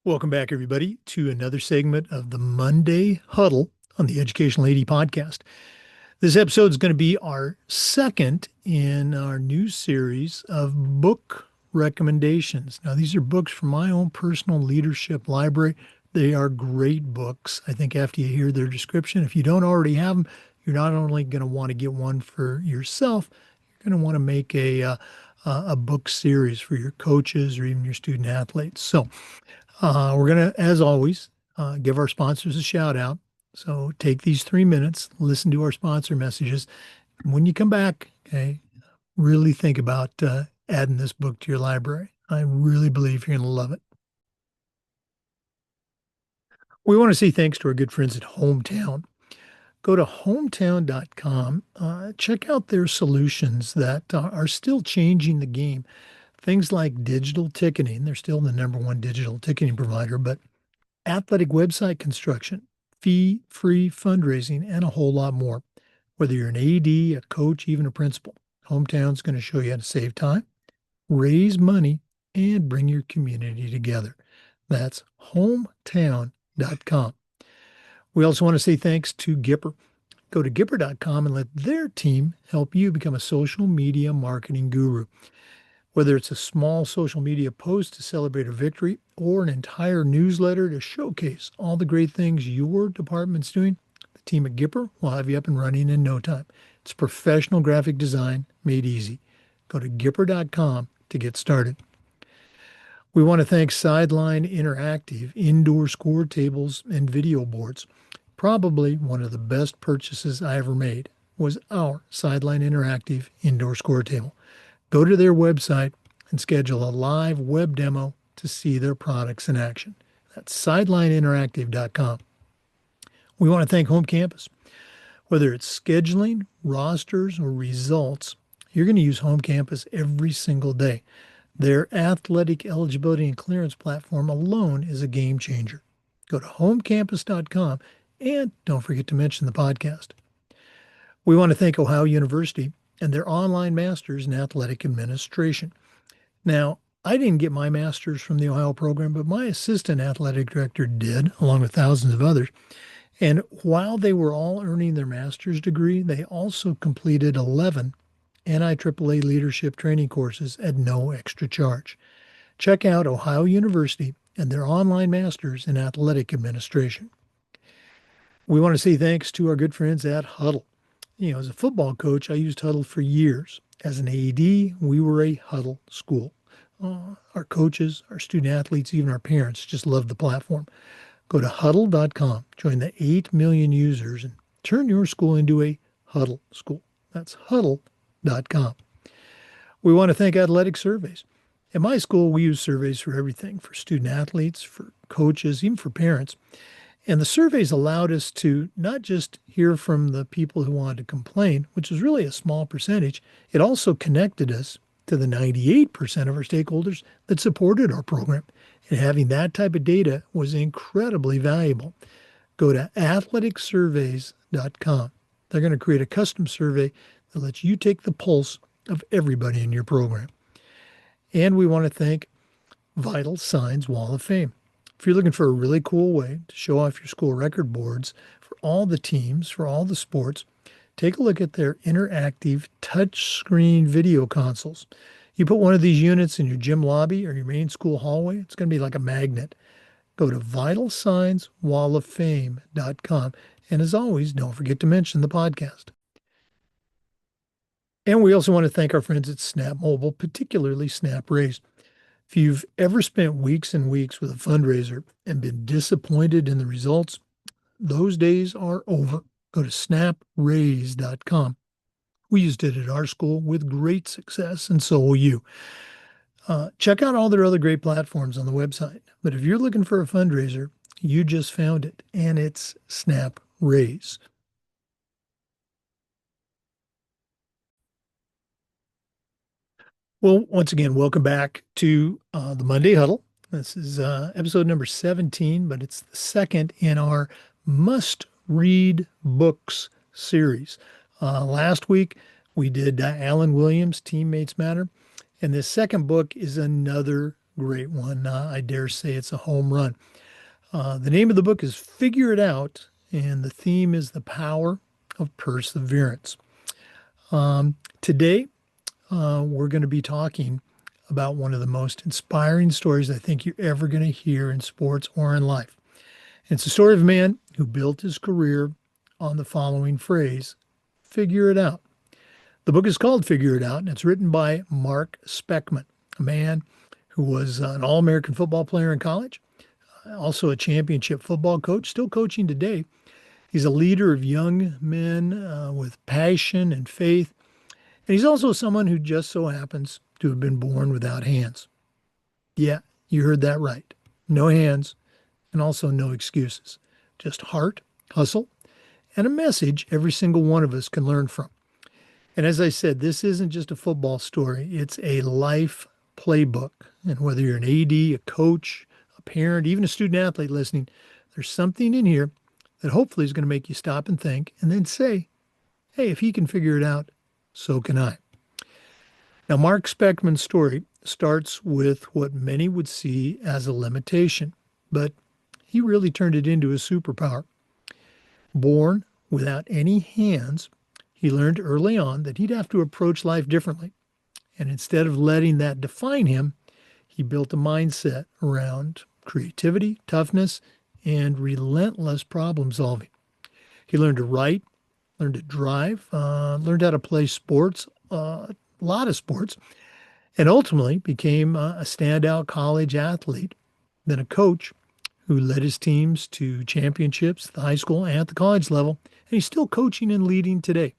Welcome back, everybody, to another segment of the Monday Huddle on the Educational AD podcast. This episode is going to be our second in our new series of book recommendations. Now, these are books from my own personal leadership library. They are great books. I think after you hear their description, if you don't already have them, you're not only going to want to get one for yourself, you're going to want to make a book series for your coaches or even your student athletes. So, we're going to, as always, give our sponsors a shout out. So take these 3 minutes, listen to our sponsor messages. When you come back, okay, really think about adding this book to your library. I really believe you're going to love it. We want to say thanks to our good friends at Hometown. Go to hometown.com. Check out their solutions that are still changing the game. Things like digital ticketing. They're still the number one digital ticketing provider, but athletic website construction, fee-free fundraising, and a whole lot more. Whether you're an AD, a coach, even a principal, Hometown's going to show you how to save time, raise money, and bring your community together. That's hometown.com. We also want to say thanks to Gipper. Go to Gipper.com and let their team help you become a social media marketing guru. Whether it's a small social media post to celebrate a victory or an entire newsletter to showcase all the great things your department's doing, the team at Gipper will have you up and running in no time. It's professional graphic design made easy. Go to Gipper.com to get started. We want to thank Sideline Interactive indoor score tables and video boards. Probably one of the best purchases I ever made was our Sideline Interactive indoor score table. Go to their website and schedule a live web demo to see their products in action. That's sidelineinteractive.com. We want to thank Home Campus. Whether it's scheduling, rosters, or results, you're going to use Home Campus every single day. Their athletic eligibility and clearance platform alone is a game changer. Go to homecampus.com and don't forget to mention the podcast. We want to thank Ohio University and their online master's in athletic administration. Now, I didn't get my master's from the Ohio program, but my assistant athletic director did, along with thousands of others. And while they were all earning their master's degree, they also completed 11 NIAAA leadership training courses at no extra charge. Check out Ohio University and their online masters in athletic administration. We want to say thanks to our good friends at Huddle. As a football coach, I used Huddle for years. As an AD, we were a Huddle school. Our coaches, our student athletes, even our parents just loved the platform. Go to huddle.com, join the 8 million users, and turn your school into a Huddle school. That's huddle.com. We want to thank Athletic Surveys. At my school, we use surveys for everything, for student athletes, for coaches, even for parents. And the surveys allowed us to not just hear from the people who wanted to complain, which was really a small percentage, it also connected us to the 98% of our stakeholders that supported our program. And having that type of data was incredibly valuable. Go to athleticsurveys.com. They're going to create a custom survey that lets you take the pulse of everybody in your program. And we want to thank Vital Signs Wall of Fame. If you're looking for a really cool way to show off your school record boards for all the teams, for all the sports, take a look at their interactive touchscreen video consoles. You put one of these units in your gym lobby or your main school hallway, it's going to be like a magnet. Go to vitalsignswalloffame.com. And as always, don't forget to mention the podcast. And we also want to thank our friends at Snap Mobile, particularly Snap Raise. If you've ever spent weeks and weeks with a fundraiser and been disappointed in the results, those days are over. Go to snapraise.com. We used it at our school with great success, and so will you. Check out all their other great platforms on the website. But if you're looking for a fundraiser, you just found it, and it's Snap Raise. Well, once again, welcome back to the Monday Huddle. This is episode number 17, but it's the second in our must-read books series. Last week, we did Alan Williams' Teammates Matter, and this second book is another great one. I dare say it's a home run. The name of the book is Figure It Out, and the theme is the power of perseverance. Today, we're going to be talking about one of the most inspiring stories I think you're ever going to hear in sports or in life. And it's the story of a man who built his career on the following phrase: figure it out. The book is called Figure It Out, and it's written by Mark Speckman, a man who was an All American football player in college, also a championship football coach, still coaching today. He's a leader of young men with passion and faith. And he's also someone who just so happens to have been born without hands. Yeah, you heard that right. No hands, and also no excuses. Just heart, hustle, and a message every single one of us can learn from. And as I said, this isn't just a football story, it's a life playbook. And whether you're an AD, a coach, a parent, even a student athlete listening, there's something in here that hopefully is going to make you stop and think and then say, hey, if he can figure it out, so can I. Now, Mark Speckman's story starts with what many would see as a limitation, but he really turned it into a superpower. Born without any hands, he learned early on that he'd have to approach life differently. And instead of letting that define him, he built a mindset around creativity, toughness, and relentless problem solving. He learned to write, learned to drive, learned how to play sports, a lot of sports, and ultimately became a standout college athlete, then a coach who led his teams to championships at the high school and at the college level, and he's still coaching and leading today.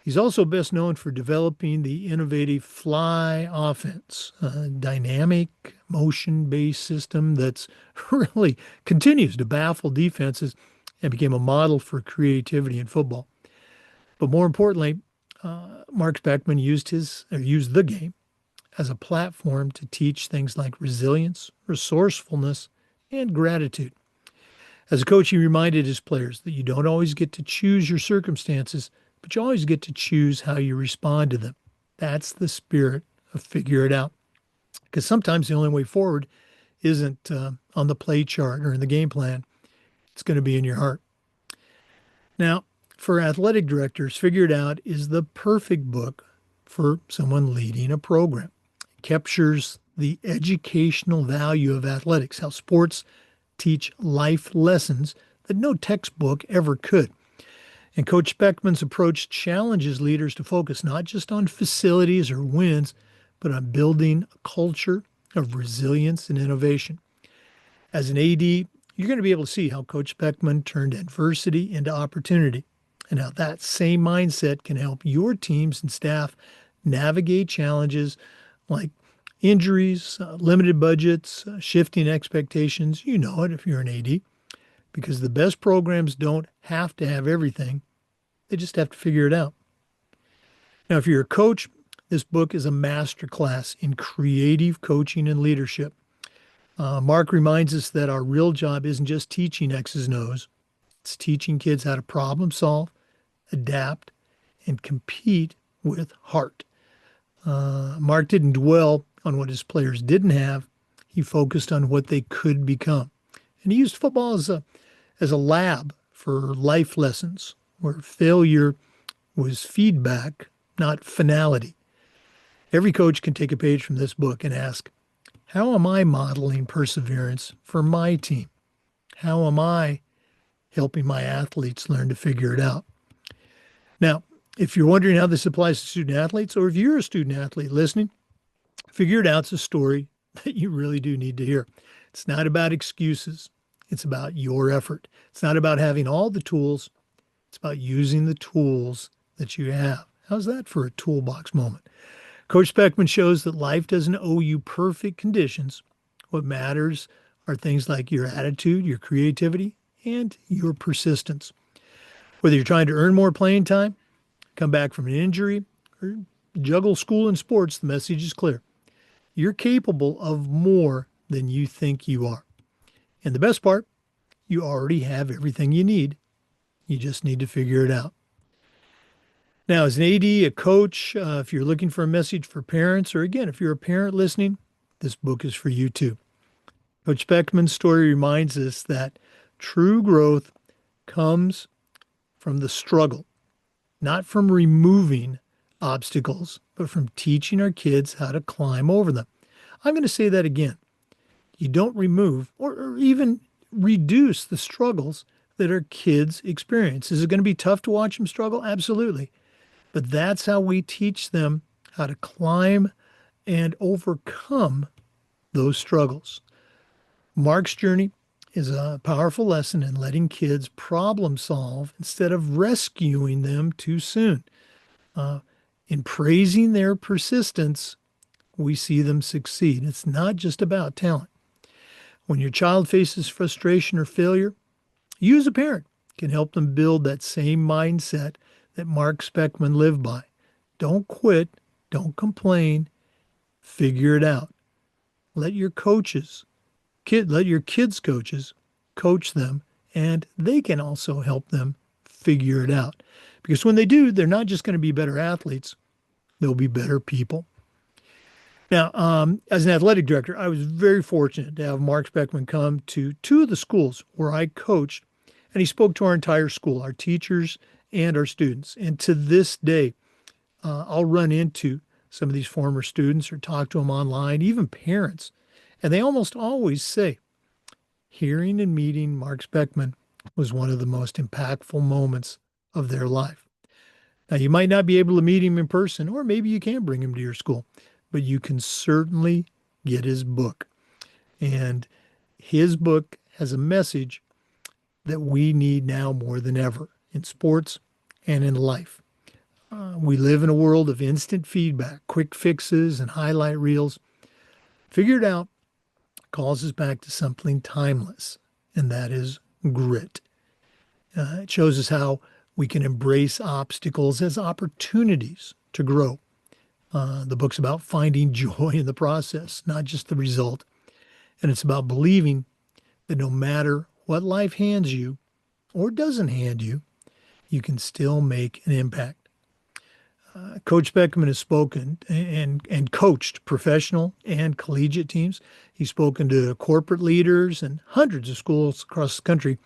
He's also best known for developing the innovative fly offense, a dynamic, motion-based system that's really continues to baffle defenses and became a model for creativity in football. But more importantly, Mark Speckman used the game as a platform to teach things like resilience, resourcefulness, and gratitude. As a coach, he reminded his players that you don't always get to choose your circumstances, but you always get to choose how you respond to them. That's the spirit of figure it out. Because sometimes the only way forward isn't on the play chart or in the game plan. It's going to be in your heart. Now, for athletic directors, Figure It Out is the perfect book for someone leading a program. It captures the educational value of athletics, how sports teach life lessons that no textbook ever could. And Coach Speckman's approach challenges leaders to focus not just on facilities or wins, but on building a culture of resilience and innovation. As an AD, you're going to be able to see how Coach Speckman turned adversity into opportunity and how that same mindset can help your teams and staff navigate challenges like injuries, limited budgets, shifting expectations. You know it if you're an AD. Because the best programs don't have to have everything. They just have to figure it out. Now, if you're a coach, this book is a masterclass in creative coaching and leadership. Mark reminds us that our real job isn't just teaching X's and O's. It's teaching kids how to problem solve, adapt, and compete with heart. Mark didn't dwell on what his players didn't have. He focused on what they could become. And he used football as a lab for life lessons where failure was feedback, not finality. Every coach can take a page from this book and ask, how am I modeling perseverance for my team? How am I helping my athletes learn to figure it out? Now, if you're wondering how this applies to student athletes, or if you're a student athlete listening, Figure It Out's a story that you really do need to hear. It's not about excuses. It's about your effort. It's not about having all the tools. It's about using the tools that you have. How's that for a toolbox moment? Coach Speckman shows that life doesn't owe you perfect conditions. What matters are things like your attitude, your creativity, and your persistence. Whether you're trying to earn more playing time, come back from an injury, or juggle school and sports, the message is clear. You're capable of more than you think you are. And the best part, you already have everything you need. You just need to figure it out. Now, as an AD, a coach, if you're looking for a message for parents, or again, if you're a parent listening, this book is for you too. Coach Speckman's story reminds us that true growth comes from the struggle, not from removing obstacles, but from teaching our kids how to climb over them. I'm going to say that again. You don't remove or even reduce the struggles that our kids experience. Is it going to be tough to watch them struggle? Absolutely. But that's how we teach them how to climb and overcome those struggles. Mark's journey is a powerful lesson in letting kids problem solve instead of rescuing them too soon. In praising their persistence, we see them succeed. It's not just about talent. When your child faces frustration or failure, you as a parent can help them build that same mindset that Mark Speckman lived by. Don't quit. Don't complain. Figure it out. Let your kids' coaches coach them, and they can also help them figure it out. Because when they do, they're not just going to be better athletes, they'll be better people. Now, as an athletic director, I was very fortunate to have Mark Speckman come to two of the schools where I coached, and he spoke to our entire school, our teachers and our students. And to this day, I'll run into some of these former students or talk to them online, even parents, and they almost always say, hearing and meeting Mark Speckman was one of the most impactful moments of their life. Now, you might not be able to meet him in person, or maybe you can't bring him to your school, but you can certainly get his book. And his book has a message that we need now more than ever in sports and in life. We live in a world of instant feedback, quick fixes, and highlight reels. Figure It Out calls us back to something timeless, and that is grit. It shows us how we can embrace obstacles as opportunities to grow. The book's about finding joy in the process, not just the result. And it's about believing that no matter what life hands you or doesn't hand you, you can still make an impact. Coach Speckman has spoken and coached professional and collegiate teams. He's spoken to corporate leaders and hundreds of schools across the country,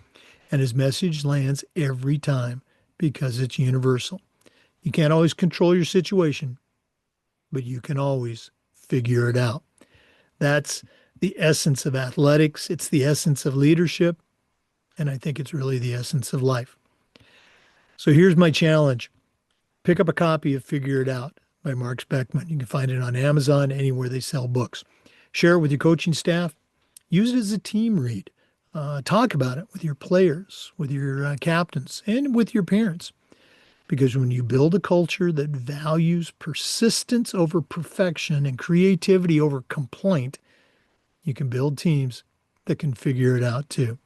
and his message lands every time because it's universal. You can't always control your situation, but you can always figure it out. That's the essence of athletics. It's the essence of leadership. And I think it's really the essence of life. So here's my challenge. Pick up a copy of Figure It Out by Mark Speckman. You can find it on Amazon, anywhere they sell books. Share it with your coaching staff. Use it as a team read. Talk about it with your players, with your captains, and with your parents. Because when you build a culture that values persistence over perfection and creativity over complaint, you can build teams that can figure it out too.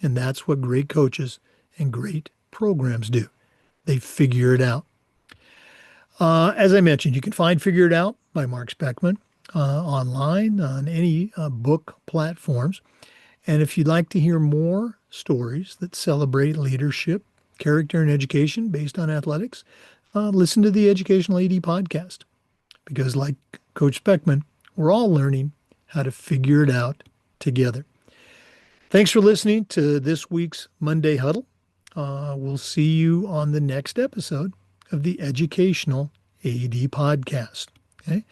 And that's what great coaches and great programs do. They figure it out. As I mentioned, you can find Figure It Out by Mark Speckman online on any book platforms. And if you'd like to hear more stories that celebrate leadership, character, and education based on athletics, listen to the Educational AD podcast. Because like Coach Speckman, we're all learning how to figure it out together. Thanks for listening to this week's Monday Huddle. We'll see you on the next episode of the Educational AD podcast. Okay?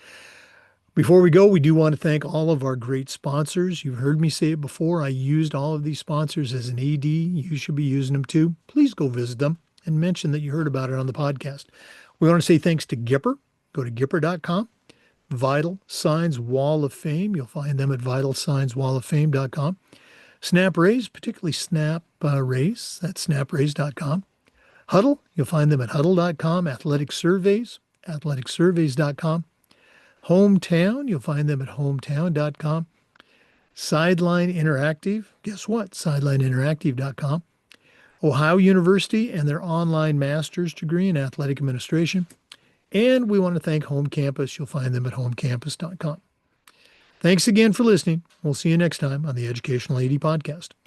Before we go, we do want to thank all of our great sponsors. You've heard me say it before. I used all of these sponsors as an AD. You should be using them too. Please go visit them and mention that you heard about it on the podcast. We want to say thanks to Gipper. Go to Gipper.com. Vital Signs Wall of Fame. You'll find them at vitalsignswalloffame.com. Snap Raise, particularly Snap Raise. That's snapraise.com. Huddle, you'll find them at huddle.com. Athletic Surveys, athleticsurveys.com. Hometown, you'll find them at hometown.com. Sideline Interactive, guess what? Sidelineinteractive.com. Ohio University and their online master's degree in athletic administration. And we want to thank Home Campus. You'll find them at homecampus.com. Thanks again for listening. We'll see you next time on the Educational AD Podcast.